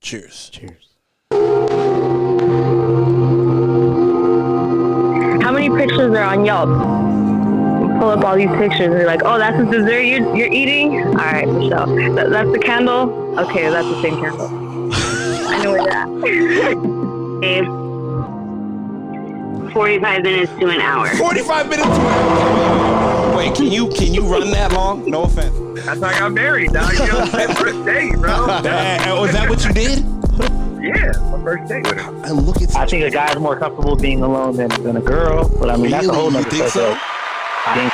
Cheers. Cheers. How many pictures are on Yelp? Pull up all these pictures and you're like, oh, that's the dessert you're eating? All right, Michelle. That's the candle? Okay, that's the same candle. I know where that. 45 minutes to an hour. 45 minutes to an hour. Wait, can you run that long? No offense. That's how I got married, dog. You know, my first date, bro. Was that what you did? Yeah, my first date with her. And look at I think a guy's more comfortable being alone than a girl, but I mean, that's a whole Really? nother You think so? subject. I think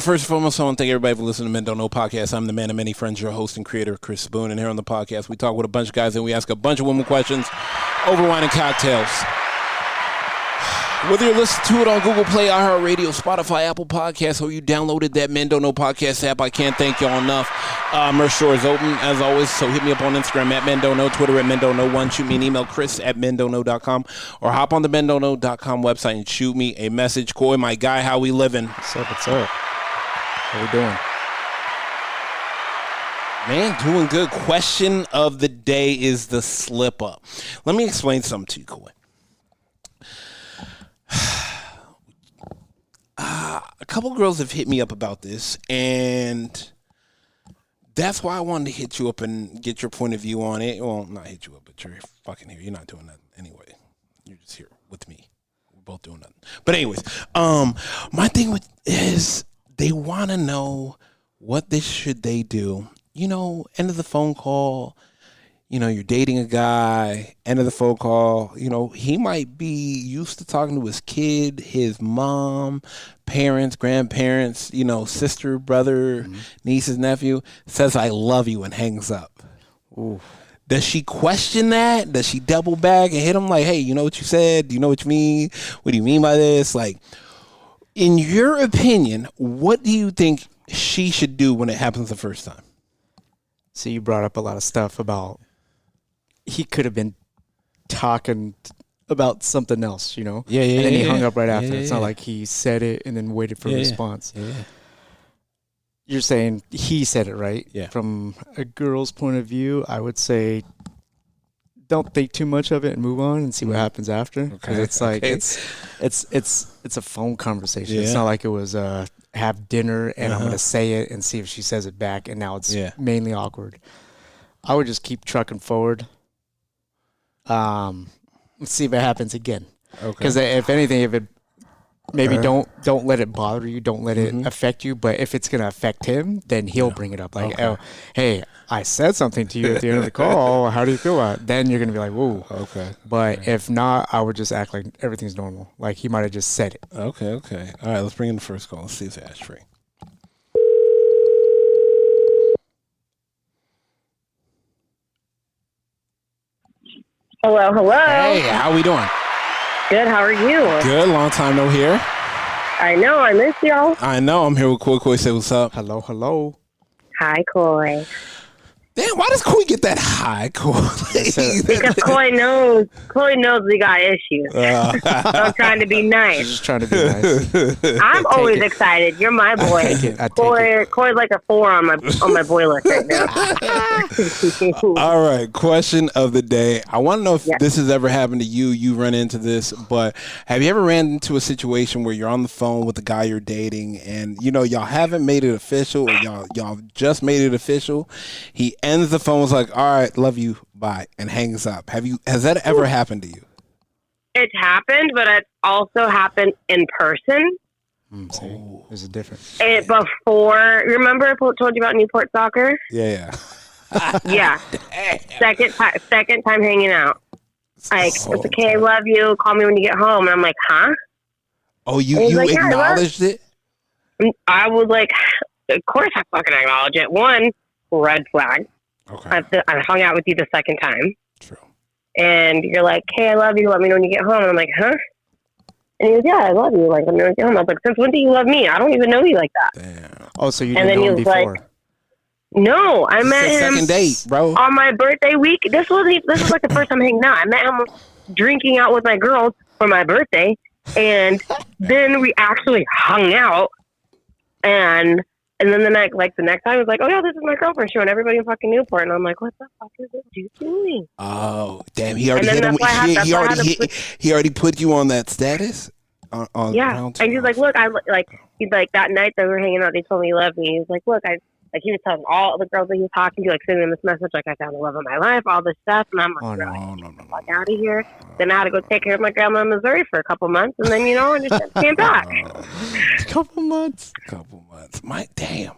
First and foremost, I want to thank everybody for listening to Men Don't Know Podcast. I'm the man of many friends, your host and creator, Chris Boone. And here on the podcast, we talk with a bunch of guys and we ask a bunch of women questions over wine and cocktails. Whether you're listening to it on Google Play, iHeartRadio, Spotify, Apple Podcasts, or you downloaded that Men Don't Know Podcast app, I can't thank y'all enough. Merch store is open, as always, so hit me up on Instagram at Men Don't Know, Twitter at Men Don't Know 1. Shoot me an email, chris@mendontknow.com, or hop on the mendontknow.com website and shoot me a message. Coy, my guy, how we living? what's up? How we doing? Man, doing good. Question of the day is the slip up. Let me explain something to you, Coy. A couple girls have hit me up about this, and that's why I wanted to hit you up and get your point of view on it. Well, not hit you up, but you're fucking here. You're not doing that anyway. You're just here with me. We're both doing nothing. But anyways, my thing is they want to know what should they do. You know, end of the phone call. You know, you're dating a guy, end of the phone call, you know, he might be used to talking to his kid, his mom, parents, grandparents, you know, sister, brother, nieces, nephew, says, I love you, and hangs up. Ooh. Does she question that? Does she double back and hit him like, hey, you know what you said? Do you know what you mean? What do you mean by this? Like, in your opinion, what do you think she should do when it happens the first time? So you brought up a lot of stuff about he could have been talking about something else, you know? Yeah. And then he hung up right after. Yeah, it's not like he said it and then waited for a response. Yeah. You're saying he said it, right? Yeah. From a girl's point of view, I would say don't think too much of it and move on and see what happens after. Because it's like it's a phone conversation. Yeah. It's not like it was have dinner and I'm going to say it and see if she says it back, and now it's mainly awkward. I would just keep trucking forward. Let's see if it happens again. Okay. Because if anything, if it maybe don't let it bother you, don't let it affect you. But if it's gonna affect him, then he'll bring it up. Like, oh, hey, I said something to you at the end of the call. How do you feel about it? Then you're gonna be like, whoa. Okay. But if not, I would just act like everything's normal. Like he might have just said it. Okay. All right, let's bring in the first call. Let's see if it's Ashtray. Hello. Hey, how we doing? Good, how are you? Good. Long time no hear. I know, I miss y'all. I know. I'm here with Coy. Say what's up. Hello. Hi, Coy. Damn, why does Coy get that high, Coy? Because Coy knows we got issues. I'm trying to be nice. Just trying to be nice. I'm always excited. You're my boy. Coy's like a 4 on my boy list right now. All right, question of the day. I want to know if this has ever happened to you. You run into this, but have you ever ran into a situation where you're on the phone with the guy you're dating, and you know y'all haven't made it official, or y'all just made it official? He ends the phone, was like, all right, love you, bye, and hangs up. Has that ever happened to you? It's happened, but it's also happened in person. See, there's a difference. Before, remember I told you about Newport Soccer? Yeah. Yeah. Second time hanging out. Like, it's okay, I love you, call me when you get home. And I'm like, huh? Oh, you like, acknowledged it? I was like, of course I fucking acknowledge it. One, red flag. Okay. I hung out with you the second time. True. And you're like, hey, I love you, let me know when you get home. And I'm like, huh? And he goes, yeah, I love you. Like, let me know when you get home. I was like, since when do you love me? I don't even know you like that. Damn. Oh, so you didn't know him before? Like, no, I met him second date, bro. On my birthday week. This was like the first time hanging out. I met him drinking out with my girls for my birthday. And then we actually hung out. And And then the next time, it was like, oh yeah, this is my girlfriend showing everybody in fucking Newport, and I'm like, what the fuck is this dude doing? Oh damn, he already hit him. He already put you on that status. Yeah, and he's like, look, he's like that night that we were hanging out, they told me he loved me. He's like, look, he was telling all the girls that he was talking to, like sending them this message, like I found the love of my life, all this stuff, and I'm like, no, fuck out of here. Then I had to go take care of my grandma in Missouri for a couple months, and then I just came back. Couple months. My damn.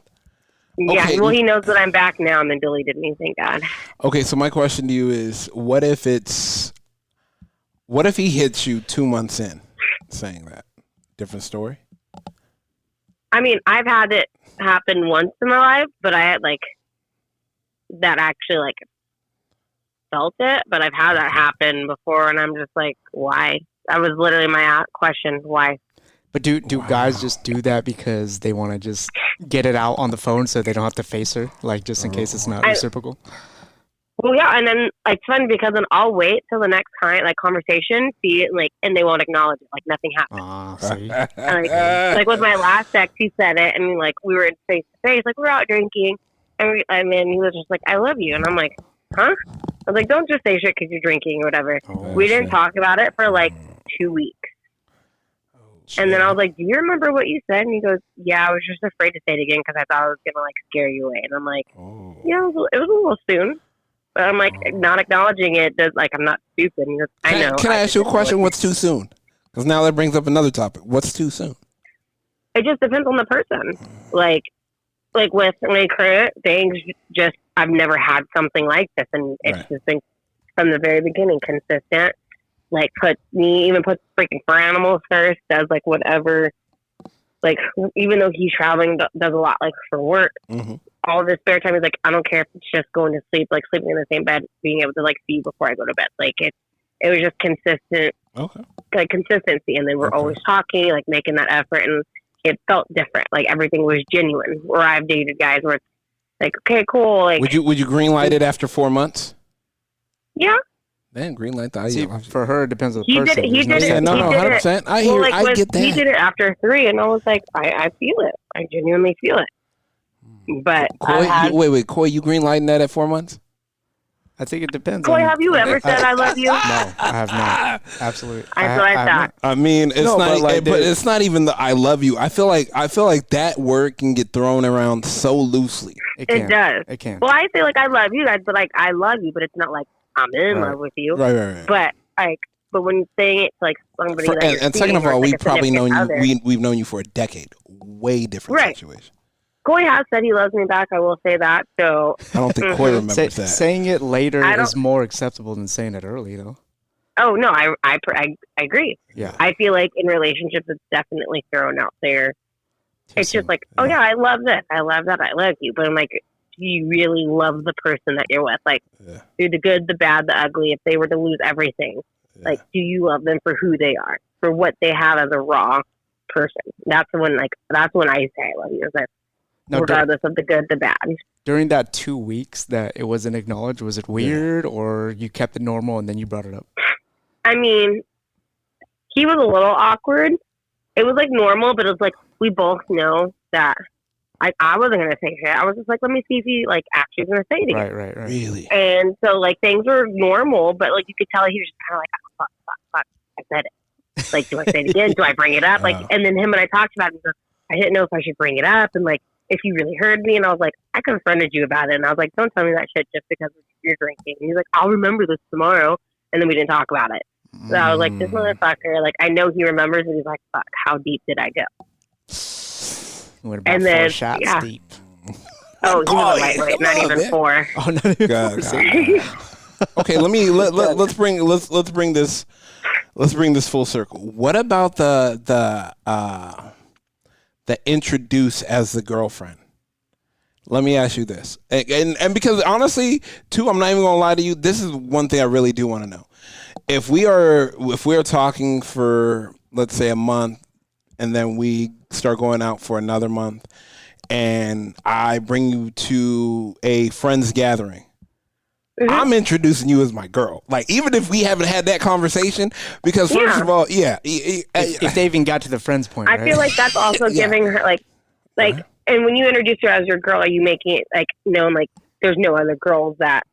Yeah, Okay. well, he knows that I'm back now, and then deleted me. Thank God. Okay, so my question to you is, what if he hits you 2 months in saying that? Different story? I mean, I've had it happen once in my life, but I had that actually felt it, but I've had that happen before, and I'm just like, why? That was literally my question, why? But do guys just do that because they want to just get it out on the phone so they don't have to face her, just in case it's not reciprocal? Well, yeah, and then it's fun because then I'll wait till the next time, conversation, see it, and they won't acknowledge it, nothing happened. And, with my last ex, he said it, and we were face to face, we were out drinking, and then he was just like, "I love you," and I'm like, "Huh?" I was like, "Don't just say shit because you're drinking or whatever." We didn't talk about it for 2 weeks. And then I was like, "Do you remember what you said?" And he goes, "Yeah, I was just afraid to say it again because I thought I was gonna scare you away." And I'm like, "Yeah, it was a little soon." But I'm not acknowledging it. Does I'm not stupid. And he goes, I know. Can I ask you a question? What's too soon? Because now that brings up another topic. What's too soon? It just depends on the person. With my current things, just I've never had something like this, and it's just been from the very beginning consistent. Puts freaking for animals first. Does whatever. Even though he's traveling, does a lot for work. Mm-hmm. All this spare time is I don't care if it's just going to sleep, sleeping in the same bed, being able to see you before I go to bed. It was just consistent, consistency. And then we're always talking, making that effort, and it felt different. Everything was genuine. Where I've dated guys where it's okay, cool. Would you green light it after 4 months? Yeah. Man, green light the idea. For her, it depends on the person. He did it. 100%. I get that. He did it after 3, and I was like, I feel it. I genuinely feel it. But Coy, Coy, you green lighting that at 4 months? I think it depends. Coy, have you ever said I love you? No, I have not. Absolutely. I thought. I mean, it's but it's not even the I love you. I feel like that word can get thrown around so loosely. It does. It can. Well, I say I love you guys, but I love you, but it's not I'm in love with you. Right. But when saying it to somebody and second of all, we've probably known you. We've known you for a decade. Way different situation. Coy has said he loves me back. I will say that. So I don't think Coy remembers that. Saying it later is more acceptable than saying it early, though. Oh no, I agree. Yeah, I feel in relationships it's definitely thrown out there. It's just oh yeah, I love this, I love that, I love you. But I'm do you really love the person that you're with? Through the good, the bad, the ugly. If they were to lose everything, do you love them for who they are, for what they have as a raw person? That's when I say I love you. Regardless of the good, the bad. During that 2 weeks that it wasn't acknowledged, was it weird or you kept it normal and then you brought it up? I mean, he was a little awkward. It was normal, but it was we both know that I wasn't going to say shit. I was just let me see if he actually going to say it again. Right. Really? And so things were normal, but you could tell he was just kind of oh, fuck, I said it. Do I say it again? Do I bring it up? And then him and I talked about it, and I didn't know if I should bring it up, and if you really heard me. And I was I confronted you about it. And I was don't tell me that shit just because you're drinking. And he's I'll remember this tomorrow. And then we didn't talk about it. So I was this motherfucker, I know he remembers. And he's fuck, how deep did I go? What about 4 shots deep? Oh, he was a lightweight, not even 4. Oh, not even 4. Okay, let's bring this full circle. What about the introduce as the girlfriend? Let me ask you this, and because honestly, too, I'm not even gonna lie to you. This is one thing I really do want to know. If we are talking for, let's say, a month, and then we start going out for another month, and I bring you to a friend's gathering, I'm introducing you as my girl. Even if we haven't had that conversation, because first of all, if they even got to the friends point, I feel that's also giving her if And when you introduce her as your girl, are you making it like known like there's no other girls that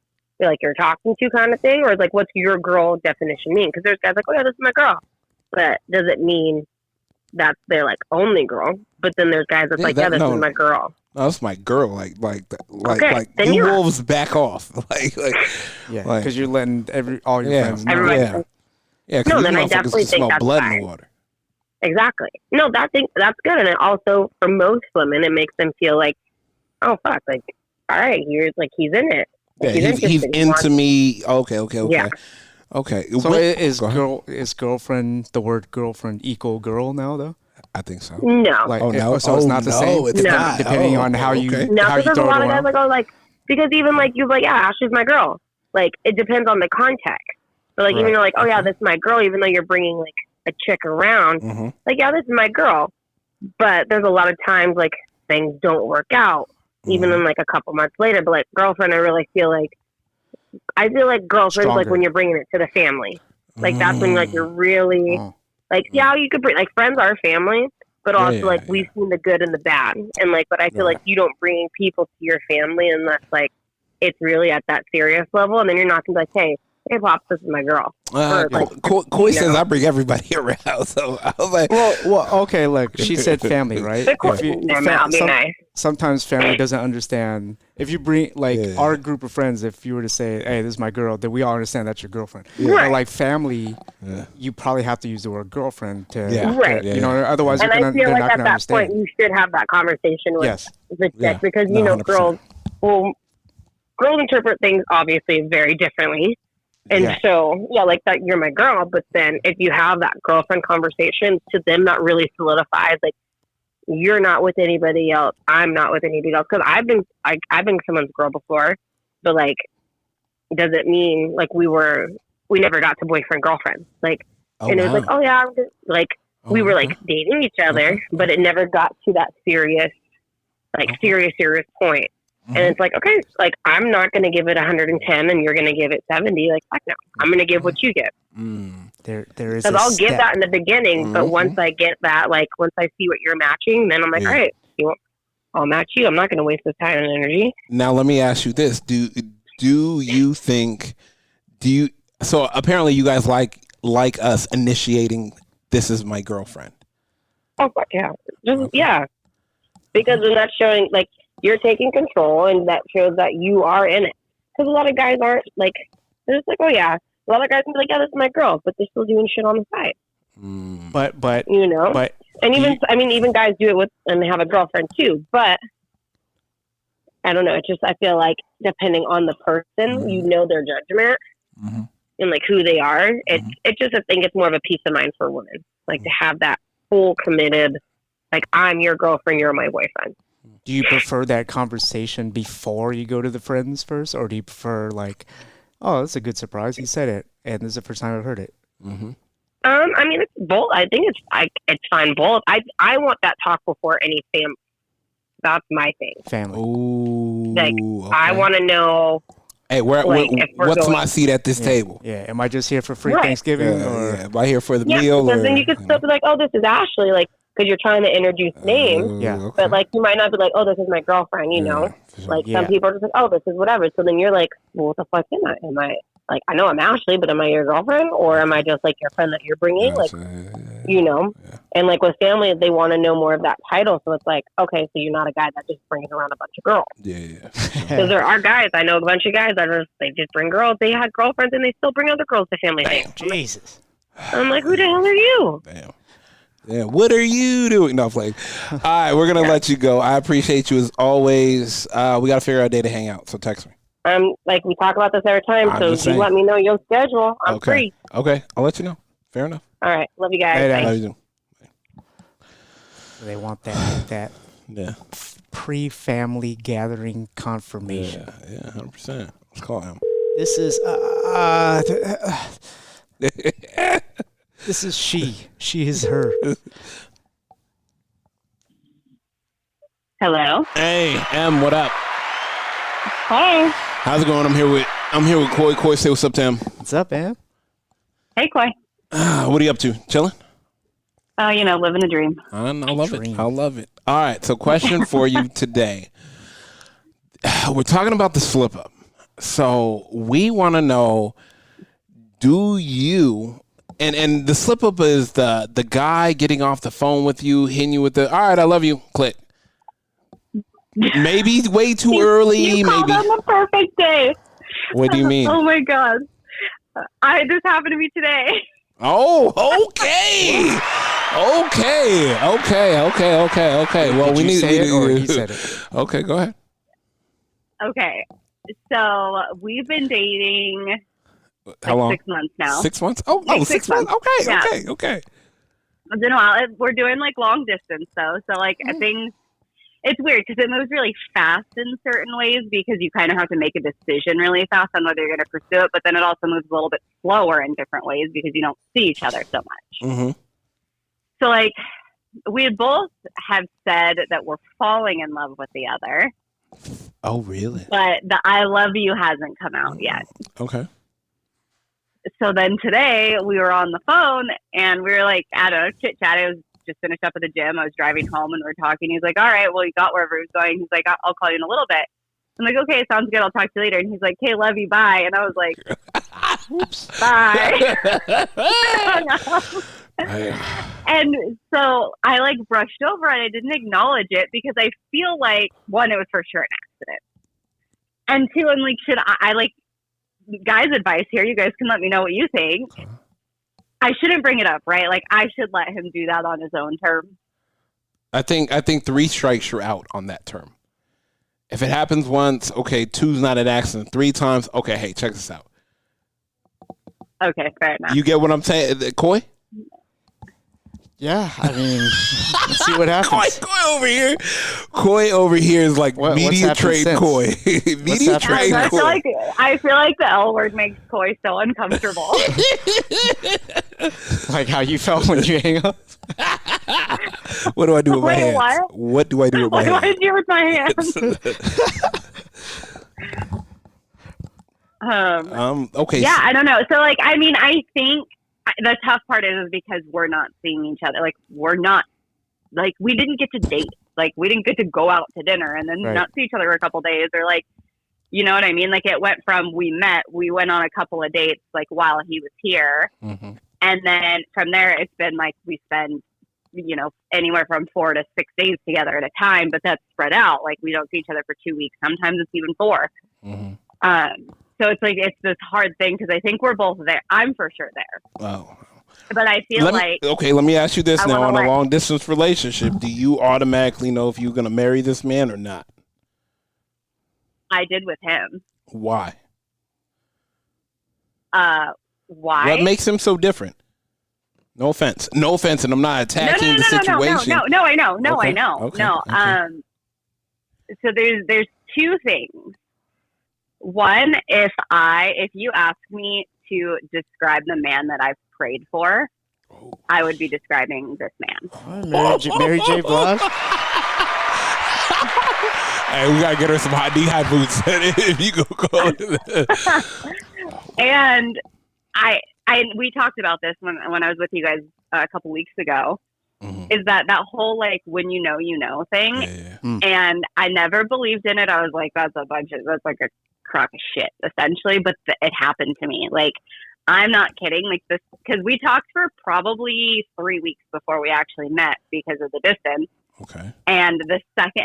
like you're talking to kind of thing, or like what's your girl definition mean? Because there's guys like, oh yeah, this is my girl, but does it mean that's their like only girl? But then there's guys that's like, yeah, this is my girl. No, that's my girl. Like, Okay, like then you you wolves back off. Yeah, because you're letting all your friends know. Everybody. Yeah, No, because then I motherfuckers definitely can think smell that's blood fine. in the water. Exactly. No, that's good, and it also for most women, it makes them feel like, oh fuck, like all right, he's in it. Yeah, Like, he's into me. Okay. Yeah. Okay. So is girlfriend the word girlfriend equal girl now though? I think so. No. Like, no. So it's not the same. It's No. not. Depending on how you No, how because you there's a throw lot it of guys around. like, oh, like, because even like you're like, yeah, Ashley's my girl. Like, it depends on the context. So like, even though like, oh yeah, this is my girl, even though you're bringing like a chick around, Mm-hmm. like, yeah, this is my girl. But there's a lot of times like things don't work out, even in like a couple months later. But like girlfriend, I feel like girlfriend's like when you're bringing it to the family. Like that's when like you're really like, yeah, you could bring like friends are family. But also, like, we've seen the good and the bad. And, like, but I feel like you don't bring people to your family unless, like, it's really at that serious level. And then you're not going to be like, hey, Pops, this is my girl. Koi says I bring everybody around. So I was like, well, okay, look, she said family, right? I'll be nice. Sometimes family doesn't understand. If you bring, like, our group of friends, if you were to say, hey, this is my girl, then we all understand that's your girlfriend. Right. But, like, family, you probably have to use the word girlfriend to, Right. Otherwise and they're I feel not like going at to that understand. point, you should have that conversation with the chick because, No, girls interpret things obviously very differently. And so, like that, you're my girl. But then if you have that girlfriend conversation, to them, that really solidifies, like, you're not with anybody else. I'm not with anybody else. Because I've been someone's girl before. But, like, does it mean, like, we never got to boyfriend, girlfriend? Like, it was like, oh, yeah, I'm just, like, we were, like, dating each other. But it never got to that serious point. And it's like, okay, like, I'm not going to give it 110 and you're going to give it 70. Like, fuck no. I'm going to give what you give. There is because I'll give that in the beginning. But once I get that, like, once I see what you're matching, then I'm like, all right, I'll match you. I'm not going to waste this time and energy. Now, let me ask you this. Do you think, so apparently you guys like us initiating, this is my girlfriend. Oh, fuck yeah. Yeah. Because then that's showing, like, you're taking control, and that shows that you are in it. Because a lot of guys aren't, like, they're just like, oh, yeah. A lot of guys can be like, yeah, this is my girl, but they're still doing shit on the side. But and even guys do it with, and they have a girlfriend, too. But, I don't know. It's just, I feel like, depending on the person, their judgment and, like, who they are. It's just, I think it's more of a peace of mind for women. Like, to have that full committed, like, I'm your girlfriend, you're my boyfriend. Do you prefer that conversation before you go to the friends first, or do you prefer like, oh, that's a good surprise, he said it, and this is the first time I've heard it? I mean, it's both. I think it's fine both. I want that talk before any family. That's my thing. Family. Ooh, like, okay. I want to know. Hey, what's my seat at this table? Yeah, am I just here for free Thanksgiving, or am I here for the meal? Because then you could still be like, oh, this is Ashley, like, because you're trying to introduce names. Okay. But, like, you might not be like, oh, this is my girlfriend, you know? Like, some people are just like, oh, this is whatever. So then you're like, well, what the fuck am I? Am I, like, I know I'm Ashley, but am I your girlfriend? Or am I just, like, your friend that you're bringing? Like, you know? And, like, with family, they want to know more of that title. So it's like, okay, so you're not a guy that just brings around a bunch of girls. Yeah. Because there are guys, I know a bunch of guys that they just bring girls. They had girlfriends and they still bring other girls to family things. Jesus. I'm like, who the hell are you? Damn. Yeah, what are you doing? No, like, all right, we're gonna let you go. I appreciate you as always. We gotta figure out a day to hang out, so text me. Like, we talk about this every time, so you let me know your schedule. I'm free. Okay, I'll let you know. Fair enough. All right, love you guys. Love you too. They want that pre-family gathering confirmation. Yeah, 100%. Let's call him. This is this is she. She is her. Hello. Hey, Em, what up? Hey. How's it going? I'm here with Koi. Koi, say what's up to him. What's up, Em? Hey, Koi. What are you up to? Chilling? Oh, living a dream. I love it. I love it. All right. So question for you today. We're talking about the slip up. So we want to know, do you, and the slip up is the guy getting off the phone with you, hitting you with the, all right, I love you, click. Maybe way too early. You called on the perfect day. What do you mean? Oh my God. This happened to me today. Oh, okay. Well, we need it or he said it. Okay, go ahead. Okay. So we've been dating How long? 6 months now. 6 months? Oh, Like 6 months. Okay, Yeah. okay. It's been a while. We're doing like long distance though. So like things, it's weird because it moves really fast in certain ways because you kind of have to make a decision really fast on whether you're going to pursue it. But then it also moves a little bit slower in different ways because you don't see each other so much. Mm-hmm. So like we both have said that we're falling in love with the other. Oh, really? But the I love you hasn't come out yet. Okay. So then today we were on the phone and we were like, I don't know, chit chat. I was just finished up at the gym. I was driving home and we were talking. He's like, all right, well, you got wherever he was going. He's like, I'll call you in a little bit. I'm like, okay, sounds good. I'll talk to you later. And he's like, hey, love you. Bye. And I was like, bye. And so I like brushed over it. I didn't acknowledge it because I feel like, one, it was for sure an accident. And two, I'm like, should I like, guys' advice here, you guys can let me know what you think. Okay. I shouldn't bring it up, right? Like I should let him do that on his own terms. I think 3 strikes you're out on that term. If it happens once, okay, 2's not an accident. 3 times, okay, hey, check this out. Okay, fair enough. You get what I'm saying, Coy? Yeah, I mean, let's see what happens. Coy over here is like media trade since? Coy. Media trade I Coy. feel like the L word makes Coy so uncomfortable. Like how you felt when you hang up? What do I do with my hands? What do I do with my hands? What do I do with my hands? Okay. Yeah, I don't know. So like, I mean, I think the tough part is because we're not seeing each other. Like we're not, like we didn't get to date. Like we didn't get to go out to dinner and then not see each other for a couple days or like, you know what I mean? Like it went from we went on a couple of dates like while he was here. Mm-hmm. And then from there, it's been like we spend, anywhere from 4 to 6 days together at a time, but that's spread out. Like we don't see each other for 2 weeks. Sometimes it's even 4. Mm-hmm. So it's like, it's this hard thing because I think we're both there. I'm for sure there. Wow. But I feel okay, let me ask you this now. On a long distance relationship, do you automatically know if you're going to marry this man or not? I did with him. Why? Why? What makes him so different? No offense, and I'm not attacking the situation. No, I know. Okay. No. Okay. So there's 2 things. One, if you ask me to describe the man that I've prayed for, I would be describing this man. Mary J. Blige? Hey, we gotta get her some hot knee-high boots. If you go. And we talked about this when I was with you guys a couple weeks ago. Mm-hmm. Is that whole like when you know thing? Yeah. And I never believed in it. I was like, that's like a crock of shit, essentially. But it happened to me. Like, I'm not kidding. Like this, because we talked for probably 3 weeks before we actually met because of the distance. Okay. And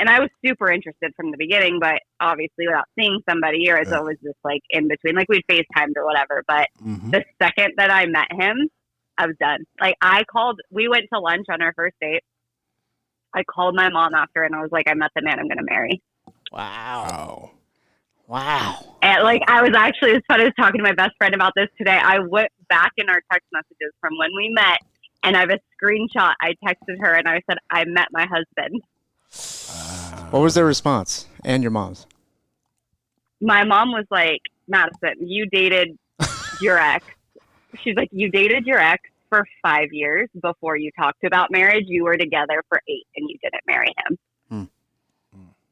I was super interested from the beginning, but obviously without seeing somebody, or it's always just like in between, like we'd FaceTimed or whatever. But the second that I met him, I was done. Like we went to lunch on our first date. I called my mom after and I was like, I met the man I'm going to marry. Wow. And like, it's funny, I was talking to my best friend about this today. I went back in our text messages from when we met. And I have a screenshot. I texted her and I said, I met my husband. What was their response? And your mom's? My mom was like, Madison, you dated your ex. She's like, you dated your ex for 5 years before you talked about marriage. You were together for 8 and you didn't marry him.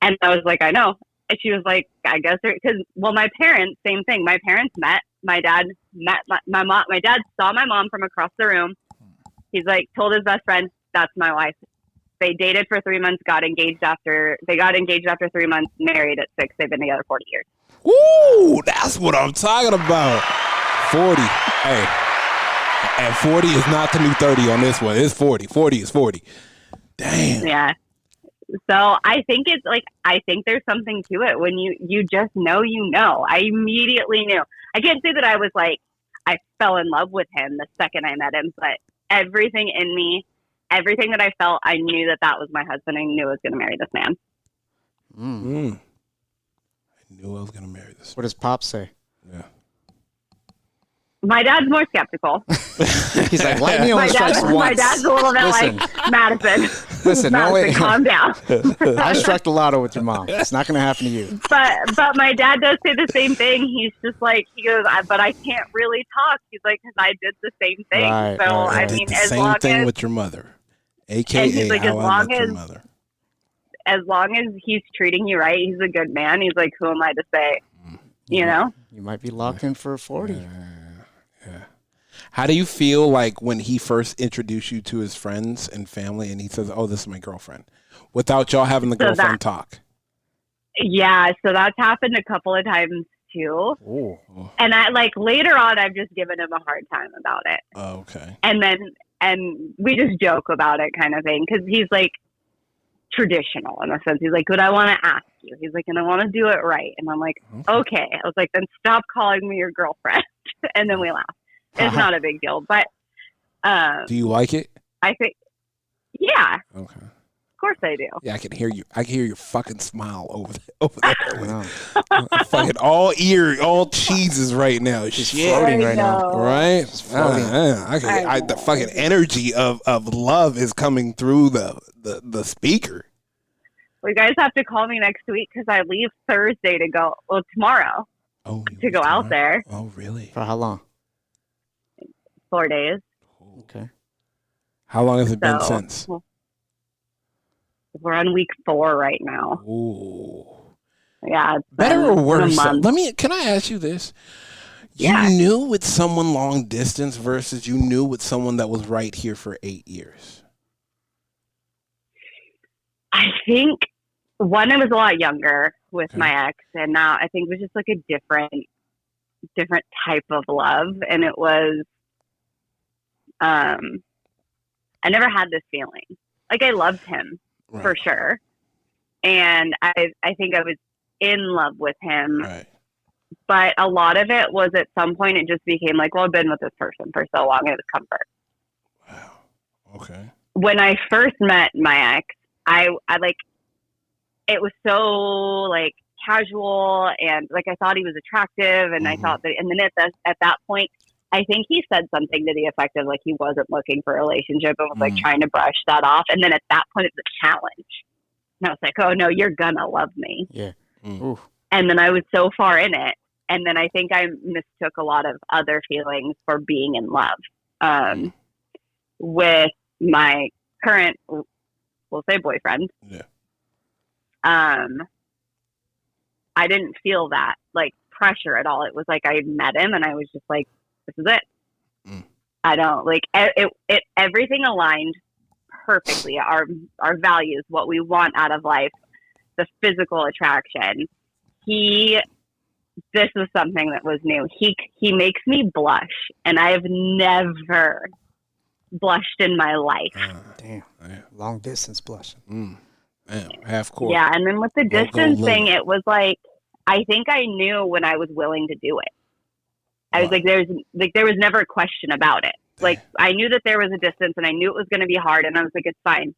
And I was like, I know. And she was like, I guess, because, my parents, same thing. My parents met. My dad met my mom. My dad saw my mom from across the room. He's like, told his best friend, That's my wife. They dated for 3 months, got engaged after 3 months, married at 6. They've been together 40 years. Woo! That's what I'm talking about. 40. Hey. And 40 is not the new 30 on this one. It's 40. 40 is 40. Damn. Yeah. So I think there's something to it when you just know, I immediately knew. I can't say that I was like, I fell in love with him the second I met him, but everything in me, everything that I felt, I knew that was my husband. I knew I was going to marry this man. I knew I was going to marry this. What does Pop say? Yeah. My dad's more skeptical. He's like, lightning only strikes once. My dad's a little bit like, Madison. Listen, Madison, calm down. I struck the lotto with your mom. It's not going to happen to you. But my dad does say the same thing. He's just like, he goes, but I can't really talk. He's like, because I did the same thing. Right, so, right. I mean, did the same thing with your mother. AKA like, how I met your mother. As long as he's treating you right, he's a good man. He's like, who am I to say? You know? You might be locked in for a 40. Yeah. How do you feel like when he first introduced you to his friends and family and he says, oh, this is my girlfriend, without y'all having the girlfriend talk? Yeah, so that's happened a couple of times too. Oh. And I like later on, I've just given him a hard time about it. Oh, okay. And we just joke about it kind of thing. Cause he's like traditional in a sense. He's like, but I want to ask you. He's like, and I want to do it right. And I'm like, okay. I was like, then stop calling me your girlfriend. And then we laugh. It's not a big deal, but do you like it? I think, yeah. Okay. Of course I do. Yeah, I can hear you. I can hear your fucking smile over there. Fucking all cheeses right now. She's floating right now. Right? The fucking energy of love is coming through the speaker. Well, you guys have to call me next week because I leave Thursday to go. Well, tomorrow. Oh, to go out there. Oh, really? For how long? 4 days. Okay. How long has it been since? We're on week 4 right now. Ooh. Yeah. Better or worse? Can I ask you this? You knew with someone long distance versus you knew with someone that was right here for 8 years. I think I was a lot younger with my ex, and now I think it was just like a different type of love, and it was I never had this feeling. Like I loved him for sure, and I think I was in love with him. Right. But a lot of it was at some point it just became like, well, I've been with this person for so long, it was comfort. Wow. Okay. When I first met my ex, I like it was so like casual and like I thought he was attractive, and I thought that, and then at that point, I think he said something to the effect of like he wasn't looking for a relationship and was like trying to brush that off. And then at that point, it's a challenge. And I was like, oh no, you're gonna love me. Yeah. And then I was so far in it. And then I think I mistook a lot of other feelings for being in love with my current, we'll say boyfriend. Yeah. I didn't feel that like pressure at all. It was like I met him and I was just like, this is it. I don't like it. Everything aligned perfectly. Our values, what we want out of life, the physical attraction. This was something that was new. He makes me blush, and I have never blushed in my life. Damn. Long distance blushing. Damn. Half court. Yeah, and then with the distance thing, it was like I think I knew when I was willing to do it. I was like, there was never a question about it. Like I knew that there was a distance, and I knew it was going to be hard, and I was like, it's fine.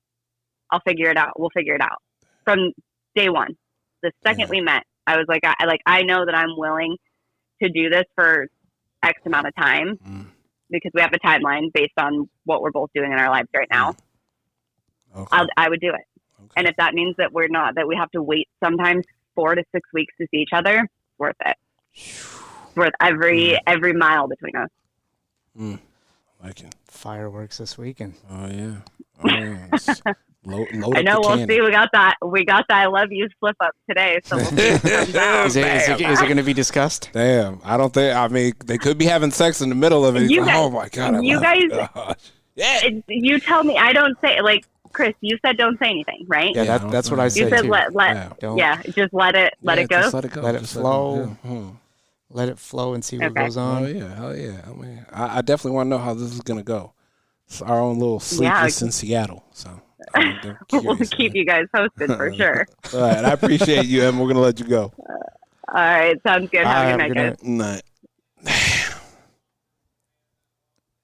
I'll figure it out. We'll figure it out. From day one, the second we met, I was like, I know that I'm willing to do this for X amount of time because we have a timeline based on what we're both doing in our lives right now. Okay. I would do it. Okay. And if that means that we have to wait sometimes 4 to 6 weeks to see each other, it's worth it. It's worth every mile between us. I like it. Fireworks this weekend. Oh yeah. Load I know. We'll see. We got that. I love you slip up today. So we'll see if it comes out. Is it going to be discussed? Damn. I don't think. I mean, they could be having sex in the middle of it. You guys, oh my god. You tell me. I don't say like Chris. You said don't say anything, right? Yeah, that's what I said. You said too. just let it go. Just let it go. Let it flow. Let it flow and see what goes on. Oh yeah, hell yeah. I mean, I definitely want to know how this is gonna go. It's our own little sleepless in Seattle. So we'll keep you guys posted for sure. All right, I appreciate you, and we're gonna let you go. All right, sounds good. Have a good night, guys. Night.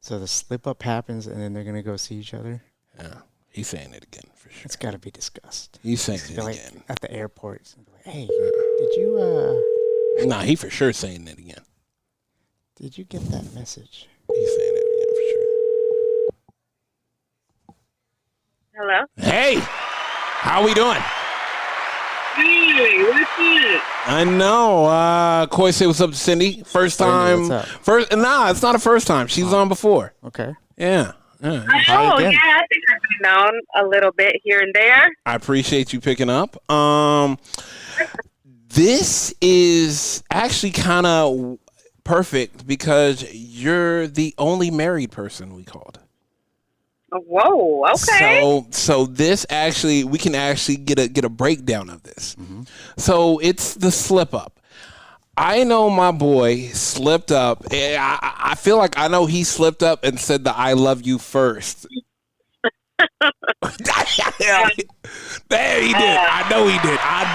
So the slip up happens, and then they're gonna go see each other. Yeah, he's saying it again for sure. It's got to be discussed. He's saying it like again at the airport. Like, hey, did you? Nah, he for sure saying it again. Did you get that message? He's saying it again for sure. Hello? Hey, how we doing? Hey, what's it? I know. Koi say what's up to Cindy. First time. What's up? Nah, it's not a first time. She was on before. Okay. Yeah. Oh, yeah, I think I've been known a little bit here and there. I appreciate you picking up. This is actually kind of perfect because you're the only married person we called. Whoa, okay. So this actually, we can actually get a breakdown of this. Mm-hmm. So it's the slip up. I know my boy slipped up. I feel like I know he slipped up and said the "I love you" first. There he did. I know he did. I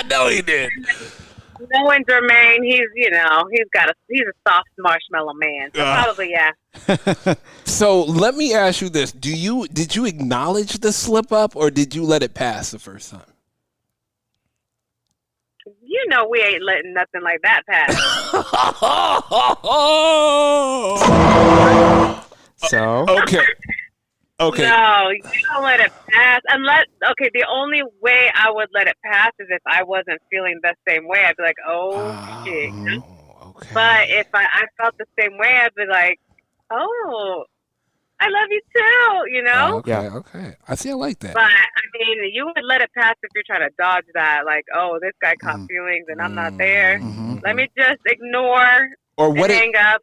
know he did. Knowing Jermaine, he's a soft marshmallow man. So probably yeah. So let me ask you this: did you acknowledge the slip up, or did you let it pass the first time? You know we ain't letting nothing like that pass. So okay. No, you don't let it pass. The only way I would let it pass is if I wasn't feeling the same way. I'd be like, shit. Okay. But if I felt the same way, I'd be like, oh, I love you too, you know? Okay. I like that. But, you would let it pass if you're trying to dodge that. Like, oh, this guy caught feelings and I'm not there. Mm-hmm. Let me just ignore or hang up.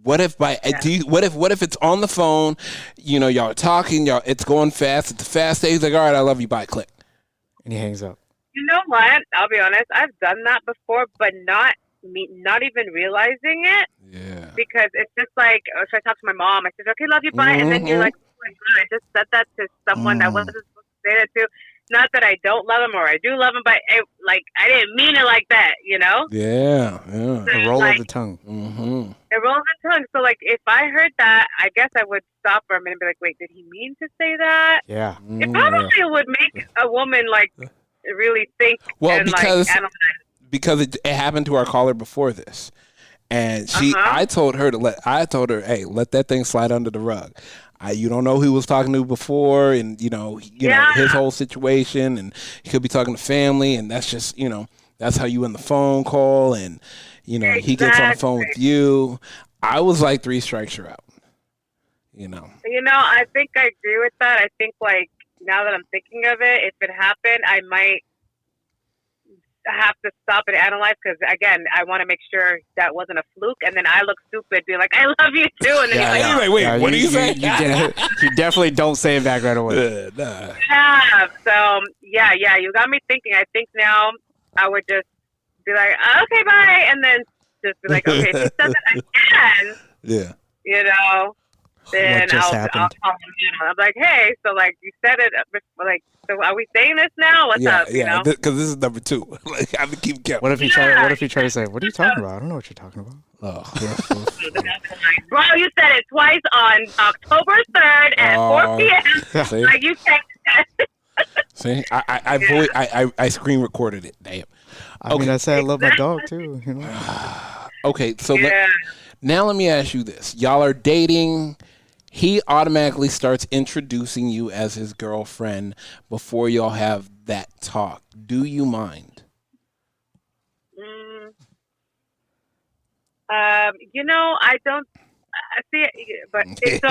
What if what if it's on the phone, y'all are talking, it's going fast, it's a fast day, he's like, all right, I love you, bye, click. And he hangs up. You know what? I'll be honest, I've done that before, but not even realizing it. Yeah. Because it's just like, if I talk to my mom, I say, okay, love you, bye. And then you're like, oh my God, I just said that to someone that wasn't supposed to say that to. Not that I don't love him or I do love him, but I didn't mean it like that, you know? Yeah. So the roll of the tongue. Mm-hmm. The roll of the tongue. So, if I heard that, I guess I would stop for a minute and be like, wait, did he mean to say that? Yeah. It probably would make a woman, really think analyze. Because it happened to our caller before this. And I told her, hey, let that thing slide under the rug. You don't know who he was talking to before, and know his whole situation, and he could be talking to family, and that's just that's how you end the phone call, and exactly. He gets on the phone with you. I was like 3 strikes you're out. I think I agree with that. I think now that I'm thinking of it, if it happened, I might have to stop and analyze because again, I want to make sure that wasn't a fluke, and then I look stupid, being like, "I love you too," and then he's like, "Wait, what are you saying?" You definitely don't say it back right away. Nah. Yeah. So yeah, you got me thinking. I think now I would just be like, "Okay, bye," and then just be like, "Okay, if he says it again, then I'll call him. I'm like, hey, so you said it, so are we saying this now? What's up? Yeah, because this is number 2. I have to keep count. What if you try to say, what are you talking about? I don't know what you're talking about. Bro, you said it twice on October 3rd at 4 p.m. See? You texted. See, I screen recorded it. Damn. I said I love my dog too. Okay, so now let me ask you this: y'all are dating. He automatically starts introducing you as his girlfriend before y'all have that talk. Do you mind? I don't see it, but it's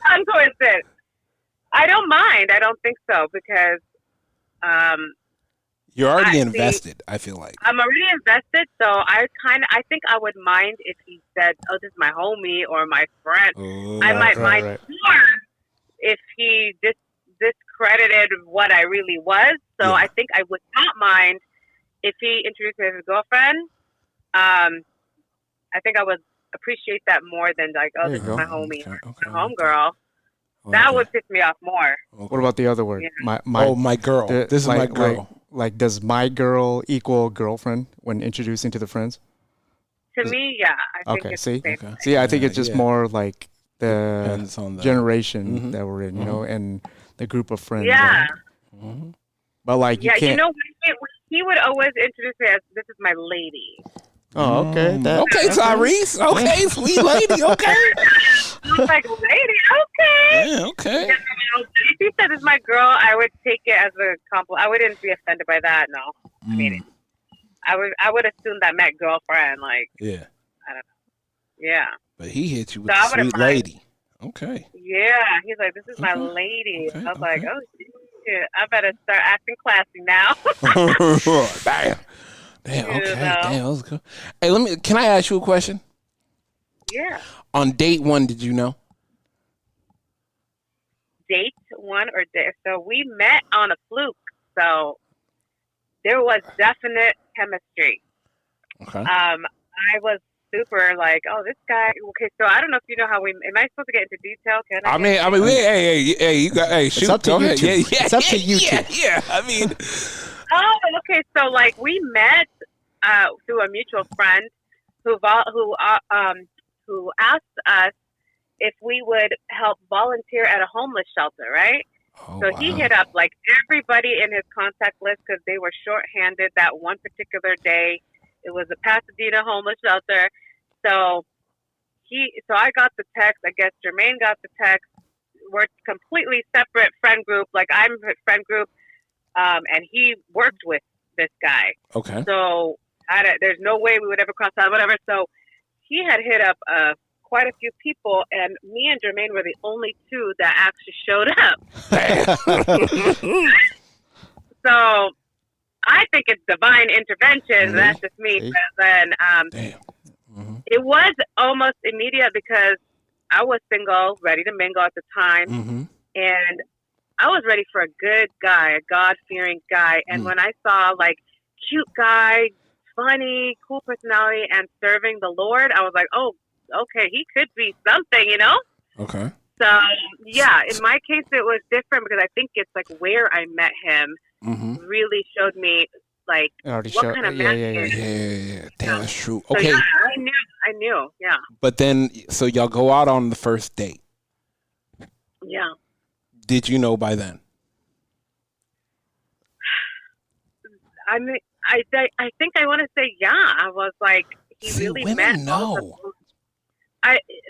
I'm towards it. I don't mind. I don't think so because, You're already invested, I feel like. I'm already invested, so I think I would mind if he said, "Oh, this is my homie or my friend." I might mind more if he discredited what I really was. So I think I would not mind if he introduced me as his girlfriend. I think I would appreciate that more than like, "Oh, this is my homie, my homegirl." That would piss me off more. What about the other word? My girl. This is my girl. Like, does my girl equal girlfriend when introducing to the friends? To me, yeah. I think it's see? Okay. See, I think it's just more like the on generation that we're in, you know, and the group of friends. Yeah. Right? But like, you can't. You know, he would always introduce me as, "This is my lady." Oh, okay. Okay, Tyrese. Okay, sweet lady. Okay. I was like, "Lady, okay." Yeah, okay. Yeah, if he said, "This is my girl," I would take it as a compliment. I wouldn't be offended by that. No, I mean, I would assume that meant girlfriend. Like, yeah, I don't know. Yeah. But he hit you with a sweet lady. Okay. Yeah, he's like, "This is my lady." Okay, I was like, "Oh shit, I better start acting classy now." Damn. Okay. Damn, that was cool. Hey, can I ask you a question? Yeah. On date 1, did you know? Date 1 or date? So we met on a fluke. So there was definite chemistry. Okay. I was super like, "Oh, this guy." Okay, so I don't know if you know how am I supposed to get into detail? Can I? I mean, hey, you got, shoot. It's up to go you ahead. two. Yeah, it's up to you two. Yeah. I mean. Oh, okay. So like we met through a mutual friend who asked us if we would help volunteer at a homeless shelter, right? Oh, so he hit up like everybody in his contact list because they were shorthanded that one particular day. It was a Pasadena homeless shelter. So I got the text. I guess Jermaine got the text. We're completely separate friend group. Like I'm a friend group. And he worked with this guy. Okay. So there's no way we would ever cross that, whatever. So he had hit up quite a few people, and me and Jermaine were the only two that actually showed up. So I think it's divine intervention. That's just me. But then it was almost immediate because I was single, ready to mingle at the time, and I was ready for a good guy, a God-fearing guy. And when I saw, like, cute guy, funny, cool personality, and serving the Lord, I was like, oh, okay, he could be something, you know? Okay. So, yeah, in my case, it was different because I think it's, like, where I met him really showed me, like, what kind of man he is. Yeah. Damn, that's true. So, okay. Yeah, I knew, yeah. But then, so y'all go out on the first date. Yeah. Did you know by then? I mean, I think I want to say yeah. I was like, really women met know.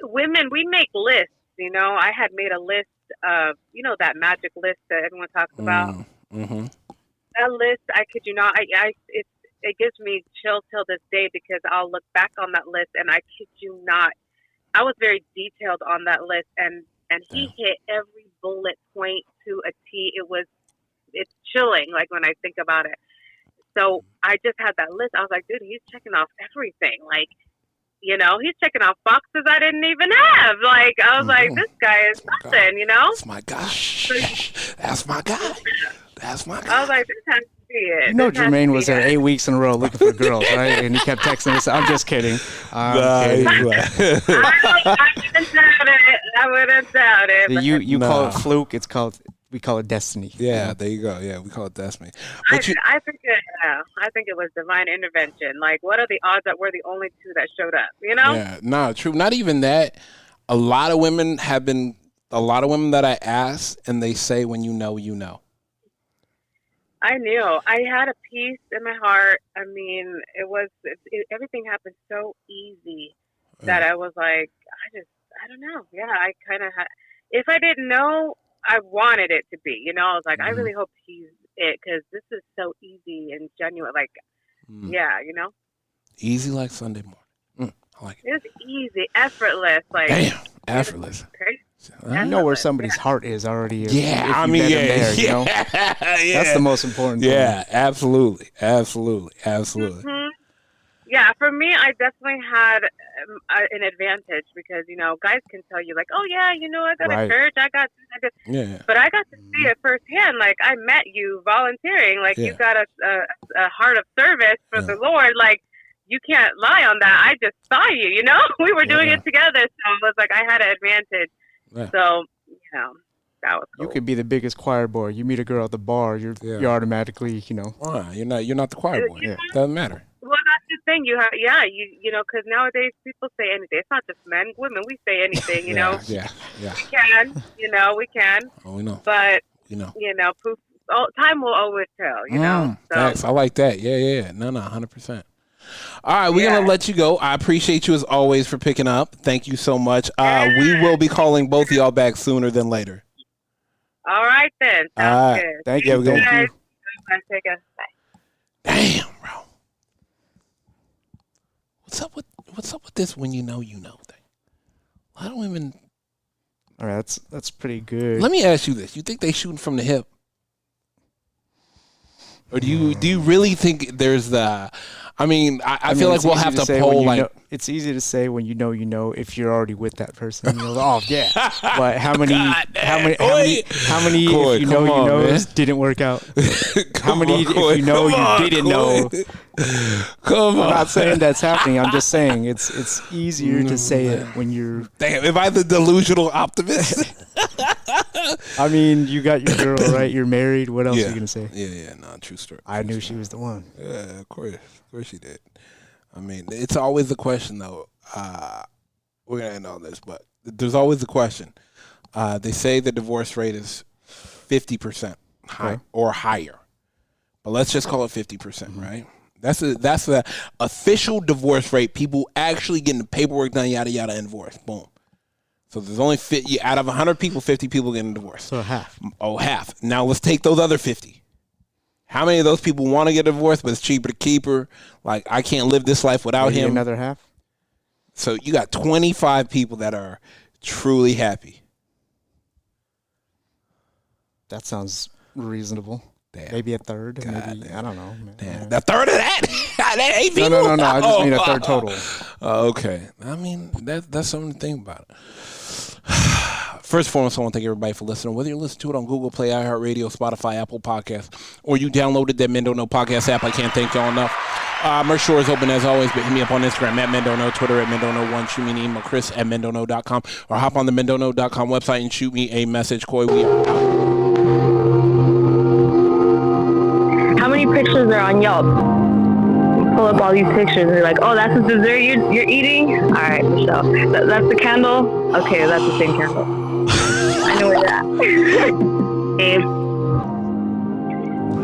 Women, we make lists. You know, I had made a list of, you know, that magic list that everyone talks about. That list, I kid you not, it gives me chills till this day because I'll look back on that list and I kid you not, I was very detailed on that list and he hit every bullet point to a T. It's chilling, like when I think about it. So I just had that list. I was like, dude, he's checking off everything. Like, you know, he's checking off boxes I didn't even have. Like, I was like, this guy is something, you know? That's my guy. That's my guy. That's my guy. I was like, this has to be it. You know, Jermaine was there 8 weeks in a row looking for girls, right? And he kept texting us. I'm just kidding. I wouldn't doubt it. You call it fluke. We call it destiny. Yeah, there you go. Yeah, we call it destiny. I think it was divine intervention. Like, what are the odds that we're the only two that showed up? You know? Yeah, true. Not even that. A lot of women that I ask, and they say, "When you know, you know." I knew. I had a peace in my heart. I mean, everything happened so easy that I was like, I don't know. Yeah, I kind of had. If I didn't know, I wanted it to be. You know, I was like, I really hope he's it because this is so easy and genuine. Like, yeah, you know, easy like Sunday morning. I like it. It's easy, effortless. Like, damn, effortless. You know where somebody's heart is already. Yeah, I mean, there, you know? That's the most important thing. Yeah, absolutely. Mm-hmm. Yeah, for me, I definitely had an advantage because, you know, guys can tell you, like, oh, yeah, you know, I got a church, I got this, Yeah. But I got to see it firsthand. Like, I met you volunteering. Like, you got a heart of service for the Lord. Like, you can't lie on that. I just saw you, you know? We were doing it together. So it was like I had an advantage. Yeah. So, you know, that was cool. You could be the biggest choir boy. You meet a girl at the bar, you're automatically, you know. You're not the choir boy. Yeah. Doesn't matter. Well, that's the thing. You know, because nowadays people say anything. It's not just men, women. We say anything, you know. Yeah. We can, you know, we can. Oh, we know. But, you know, time will always tell, you know. So. Thanks. I like that. Yeah. No, 100%. All right, we're going to let you go. I appreciate you as always for picking up. Thank you so much. We will be calling both of y'all back sooner than later. All right, then. Sounds good. Thank you. Take care. Bye. Damn, bro. What's up with this when you know thing? I don't even. All right, that's pretty good. Let me ask you this: you think they shooting from the hip, or do you really think there's the? I mean, I feel like we'll have to poll like. It's easy to say when you know if you're already with that person. You're like, oh yeah, but how many Coy, if you know didn't work out? How many if you know you didn't know? Come on. I'm not saying that's happening. I'm just saying it's easier to say it when you're. Damn, am I the delusional optimist? I mean, you got your girl, right? You're married. What else are you gonna say? Yeah, no, true story. I knew she was the one. Yeah, of course she did. I mean, it's always the question, though. We're going to end on this, but there's always the question. They say the divorce rate is 50% high or higher, but let's just call it 50%, right? That's the official divorce rate. People actually getting the paperwork done, yada yada, and divorce. Boom. So there's only out of 100 people, 50 people getting divorced. So half. Oh, half. Now let's take those other 50. How many of those people want to get a divorce, but it's cheaper to keep her? Like, I can't live this life without him. Another half. So you got 25 people that are truly happy. That sounds reasonable. Damn. Maybe a third. Maybe I don't know. Damn. A third of that? That 8 people? No. I just mean a third total. Okay. I mean, that's something to think about. First and foremost, I want to thank everybody for listening. Whether you listen to it on Google Play, iHeartRadio, Spotify, Apple Podcasts, or you downloaded that Men Don't Know podcast app, I can't thank y'all enough. Merch store is open as always, but hit me up on Instagram at Men Don't Know, Twitter at Men Don't Know 1, shoot me an email, Chris at MenDon'tKnow.com, or hop on the MenDon'tKnow.com website and shoot me a message. Coy, we are out. How many pictures are on Yelp? Pull up all these pictures and you're like, oh, that's the dessert you're eating? All right, Michelle. That's the candle? Okay, that's the same candle. I know where that.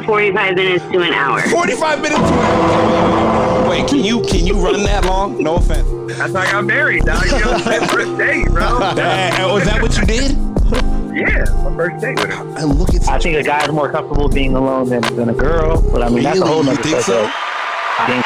45 minutes to an hour. 45 minutes to an hour. Wait, can you run that long? No offense. That's how I got married, dog. You know, first date, bro. Was that what you did? Yeah, my first date with her. And look at. I think a guy's more comfortable being alone than a girl, but I mean that's a whole nother subject. You think so? I think